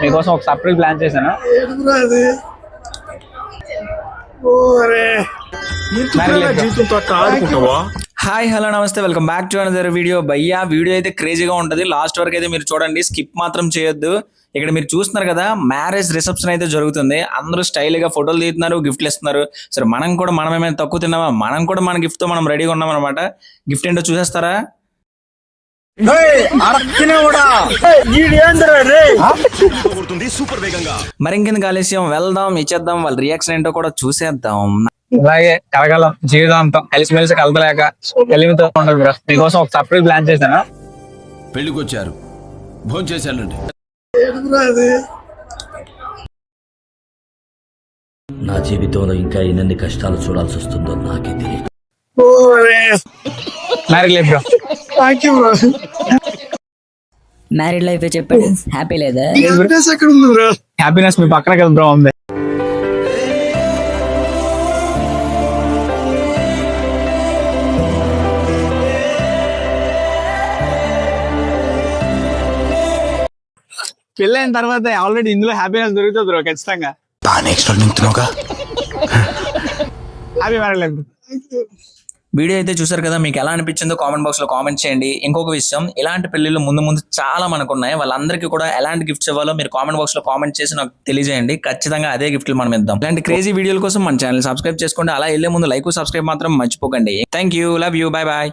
మీకోసం ఒక surprise plan చేశాను. హాయ్ హలో నమస్తే, welcome back to another video. భయ్యా వీడియో అయితే క్రేజీగా ఉంటుంది, లాస్ట్ వరకు అయితే మీరు చూడండి, స్కిప్ మాత్రం చేయొద్దు. ఇక్కడ మీరు చూస్తున్నారు కదా, మ్యారేజ్ రిసెప్షన్ అయితే జరుగుతుంది. అందరూ స్టైల్ గా ఫోటోలు తీస్తున్నారు, గిఫ్ట్లు ఇస్తున్నారు. సరే మనం కూడా మనమేమైనా తక్కువ తిన్నామా, మనం కూడా మన గిఫ్ట్ తో మనం రెడీగా ఉన్నాం అనమాట. గిఫ్ట్ ఏంటో చూసేస్తారా? మరి ఇంకెందుకు ఆలస్యం, వెళ్దాం, ఇచ్చేద్దాం, వాళ్ళ రియాక్షన్ ఏంటో కూడా చూసేద్దాం. అలాగే కలగలం జీవితాంతం కలిసిమెలిసి కలతలేక కలిమితో ఉండదు బ్రో. మీకోసం ఒక సర్ప్రైజ్ ప్లాన్ చేశాను. పెళ్లికి వచ్చారు, భోజనం చేశానండి. నా జీవితంలో ఇంకా ఎన్ని కష్టాలు చూడాల్సి వస్తుందో నాకే తెలియదు. మ్యారీడ్ లైఫ్ చెప్పండి, హ్యాపీ లేదా? హ్యాపీనెస్ మీ పక్కన కదా బ్రో ఉంది. పెళ్ళైన తర్వాత ఆల్రెడీ ఇందులో హ్యాపీనెస్ దొరుకుతుంది బ్రో, ఖచ్చితంగా. Happy marriage life. వీడియో అయితే చూసారు కదా, మీకు ఎలా అనిపించిందో కామెంట్ బాక్స్ లో కామెంట్ చేయండి. ఇంకొక విషయం, ఇలాంటి పెళ్లిళ్ళు ముందు ముందు చాలా మనకు ఉన్నాయి. వాళ్ళందరికీ కూడా ఎలాంటి గిఫ్ట్స్ ఇవ్వాలో మీరు కామెంట్ బాక్స్ లో కామెంట్ చేసి నాకు తెలియజేయండి. ఖచ్చితంగా అదే గిఫ్ట్లు మనం ఇద్దాం. ఇలాంటి క్రేజీ వీడియోల కోసం మన ఛానల్ సబ్స్క్రైబ్ చేసుకోండి. అలా వెళ్ళే ముందు లైక్ సబ్స్క్రైబ్ మాత్రం మర్చిపోకండి. Thank you, love you, bye bye.